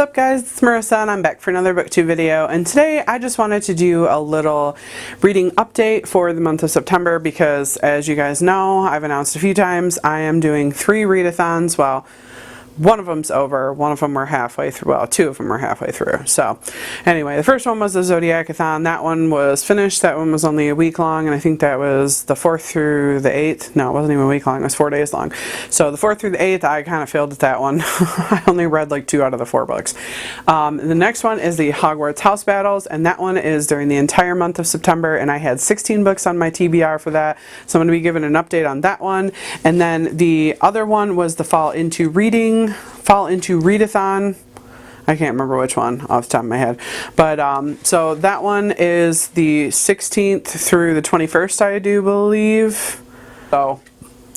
up guys, it's Marissa and I'm back for another booktube video, and today I just wanted to do a little reading update for the month of September because, as you guys know, I've announced a few times, I am doing 3 read-a-thons. Well, one of them's over, one of them we're halfway through, well, 2 of them we're halfway through. So anyway, the first one was the Zodiac-a-thon. That one was finished. That one was only a week long, and I think that was the 4th through the 8th. No, it wasn't even a week long, it was 4 days long. So the 4th through the 8th, I kind of failed at that one. I only read like 2 out of the 4 books. The next one is the Hogwarts House Battles, and that one is during the entire month of September, and I had 16 books on my TBR for that, so I'm going to be giving an update on that one. And then the other one was the Fall Into Read-A-Thon. I can't remember which one off the top of my head, but so that one is the 16th through the 21st, I do believe. So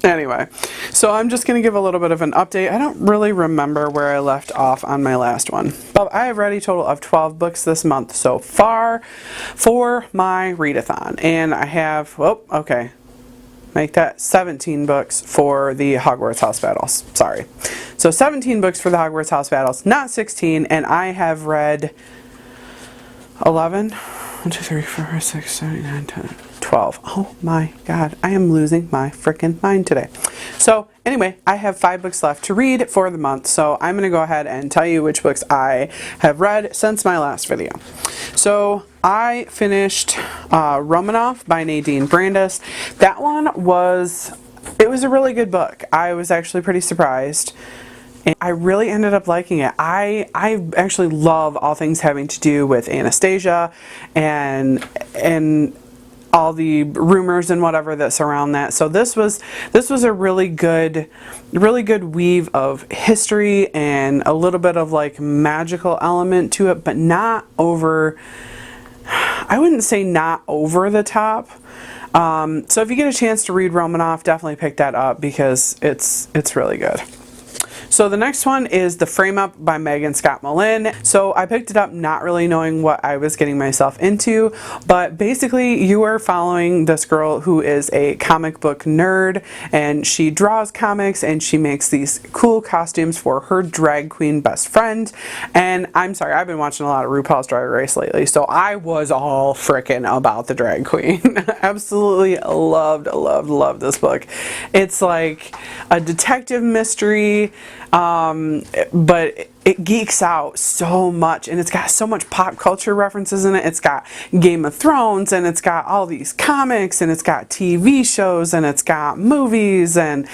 anyway, so I'm just going to give a little bit of an update. I don't really remember where I left off on my last one, but I have read a total of 12 books this month so far for my read-a-thon, and I have, oh, okay, make that 17 books for the Hogwarts House Battles. Sorry. So 17 books for the Hogwarts House Battles, not 16, and I have read 11, 1, 2, 3, 4, 5, 6, 7, 8, 9, 10, 12. Oh my god, I am losing my freaking mind today. So anyway, I have 5 books left to read for the month, so I'm going to go ahead and tell you which books I have read since my last video. So I finished Romanov by Nadine Brandes. That one was a really good book. I was actually pretty surprised, and I really ended up liking it. I actually love all things having to do with Anastasia and all the rumors and whatever that surround that. So this was a really good weave of history and a little bit of like magical element to it, but not over, I wouldn't say not over the top. So if you get a chance to read Romanov, definitely pick that up because it's really good. So the next one is The Frame Up by Megan Scott Malin. So I picked it up not really knowing what I was getting myself into, but basically you are following this girl who is a comic book nerd, and she draws comics and she makes these cool costumes for her drag queen best friend. And I'm sorry, I've been watching a lot of RuPaul's Drag Race lately, so I was all frickin' about the drag queen. Absolutely loved this book. It's like a detective mystery, but it geeks out so much, and it's got so much pop culture references in it. It's got Game of Thrones, and it's got all these comics, and it's got TV shows, and it's got movies, and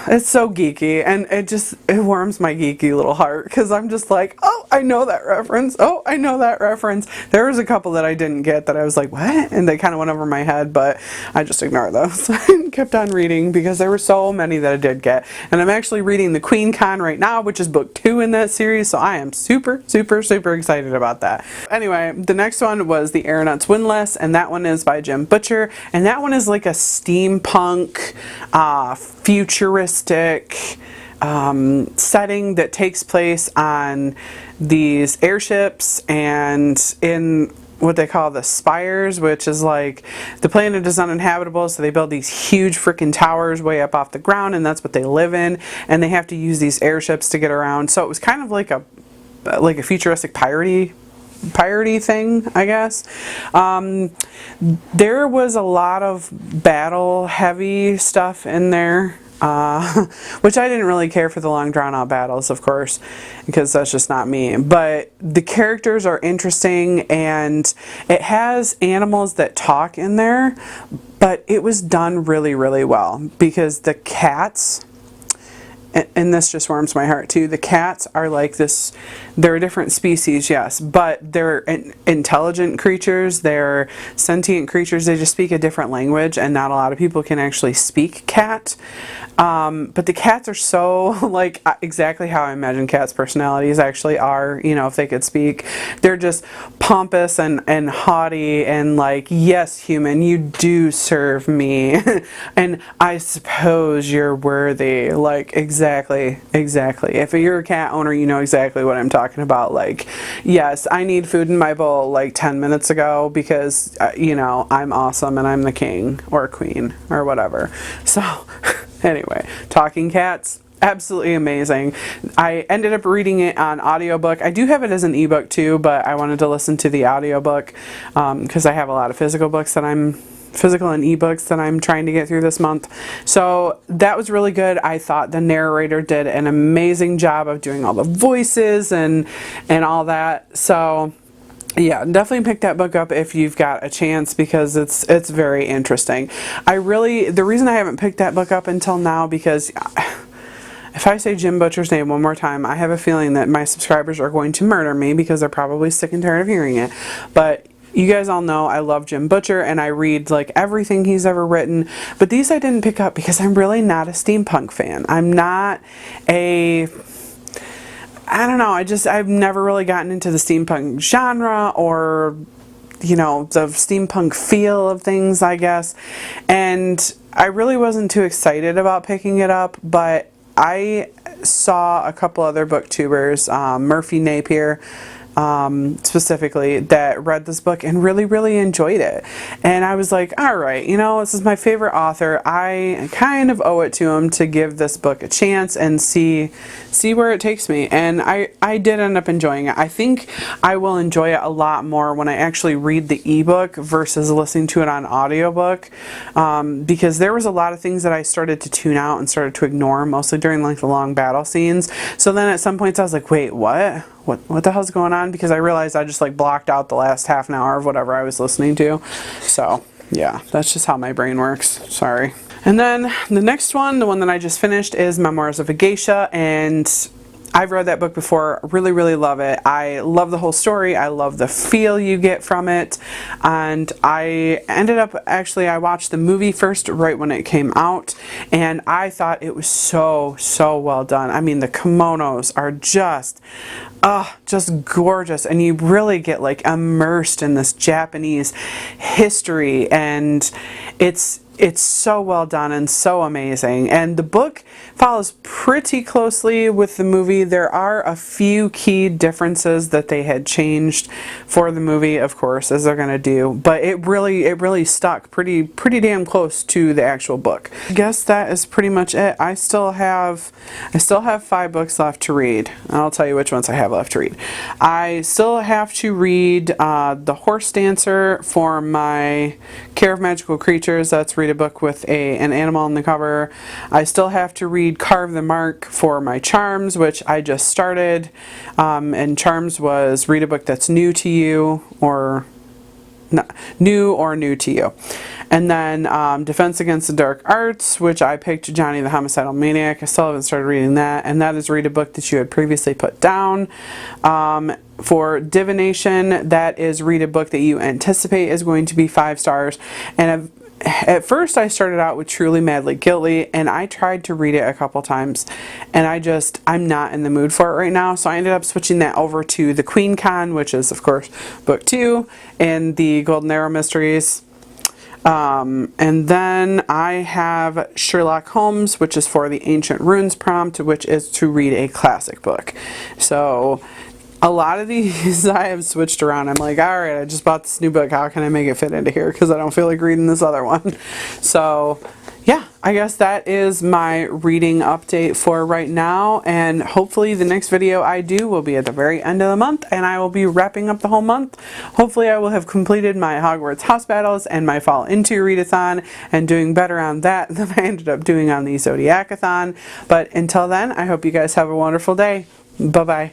it's so geeky, and it warms my geeky little heart because I'm just like, oh, I know that reference. Oh, I know that reference. There was a couple that I didn't get that I was like, what? And they kind of went over my head, but I just ignored those. I kept on reading because there were so many that I did get. And I'm actually reading The Queen Con right now, which is book 2 in that series, so I am super excited about that. Anyway, the next one was The Aeronauts Windlass, and that one is by Jim Butcher, and that one is like a steampunk, futuristic setting that takes place on these airships and in what they call the spires, which is like the planet is uninhabitable, so they build these huge freaking towers way up off the ground, and that's what they live in, and they have to use these airships to get around. So it was kind of like a futuristic piratey thing, I guess. There was a lot of battle heavy stuff in there, which I didn't really care for the long drawn out battles, of course, because that's just not me. But the characters are interesting, and it has animals that talk in there, but it was done really well because the cats, and this just warms my heart too, the cats are like this, they're a different species, yes, but they're intelligent creatures, they're sentient creatures, they just speak a different language, and not a lot of people can actually speak cat. But the cats are so like exactly how I imagine cats' personalities actually are, you know, if they could speak. They're just pompous and haughty and like, yes, human, you do serve me, and I suppose you're worthy, like exactly. If you're a cat owner, you know exactly what I'm talking about. Like, yes, I need food in my bowl like 10 minutes ago because, you know, I'm awesome and I'm the king or queen or whatever. So anyway, talking cats, absolutely amazing. I ended up reading it on audiobook. I do have it as an ebook too, but I wanted to listen to the audiobook because I have a lot of physical and ebooks that I'm trying to get through this month. So that was really good. I thought the narrator did an amazing job of doing all the voices and all that. So yeah, definitely pick that book up if you've got a chance, because it's very interesting. The reason I haven't picked that book up until now, because if I say Jim Butcher's name one more time, I have a feeling that my subscribers are going to murder me because they're probably sick and tired of hearing it. But you guys all know I love Jim Butcher and I read like everything he's ever written, but these I didn't pick up because I'm really not a steampunk fan. I'm not I don't know, I've never really gotten into the steampunk genre or, you know, the steampunk feel of things, I guess. And I really wasn't too excited about picking it up, but I saw a couple other booktubers, Murphy Napier, specifically, that read this book and really enjoyed it. And I was like, all right, you know, this is my favorite author. I kind of owe it to him to give this book a chance and see where it takes me. And I did end up enjoying it. I think I will enjoy it a lot more when I actually read the ebook versus listening to it on audiobook, because there was a lot of things that I started to tune out and started to ignore, mostly during like the long battle scenes. So then at some points I was like, wait, what the hell's going on? Because I realized I just like blocked out the last half an hour of whatever I was listening to. So yeah, that's just how my brain works. Sorry. And then the next one, the one that I just finished, is Memoirs of a Geisha, and I've read that book before, really love it. I love the whole story. I love the feel you get from it. And I ended up, I watched the movie first right when it came out, and I thought it was so well done. I mean, the kimonos are just gorgeous, and you really get like immersed in this Japanese history, and it's so well done and so amazing. And the book follows pretty closely with the movie. There are a few key differences that they had changed for the movie, of course, as they're going to do, but it really stuck pretty damn close to the actual book. I guess that is pretty much it. I still have 5 books left to read. I'll tell you which ones I have left to read. I still have to read The Horse Dancer for my Care of Magical Creatures. That's read a book with an animal on the cover. I still have to read Carve the Mark for my Charms, which I just started. And Charms was read a book that's new to you, or new to you. And then Defense Against the Dark Arts, which I picked Johnny the Homicidal Maniac. I still haven't started reading that. And that is read a book that you had previously put down. For Divination, that is read a book that you anticipate is going to be 5 stars. And at first I started out with Truly Madly Guilty, and I tried to read it a couple times, and I'm not in the mood for it right now, so I ended up switching that over to The Queen Con, which is of course book 2 in the Golden Arrow Mysteries. And then I have Sherlock Holmes, which is for the Ancient Runes prompt, which is to read a classic book. So a lot of these I have switched around. I'm like, all right, I just bought this new book. How can I make it fit into here? Because I don't feel like reading this other one. So yeah, I guess that is my reading update for right now. And hopefully the next video I do will be at the very end of the month, and I will be wrapping up the whole month. Hopefully I will have completed my Hogwarts house battles and my fall into Read-A-Thon and doing better on that than I ended up doing on the Zodiac-A-Thon. But until then, I hope you guys have a wonderful day. Bye-bye.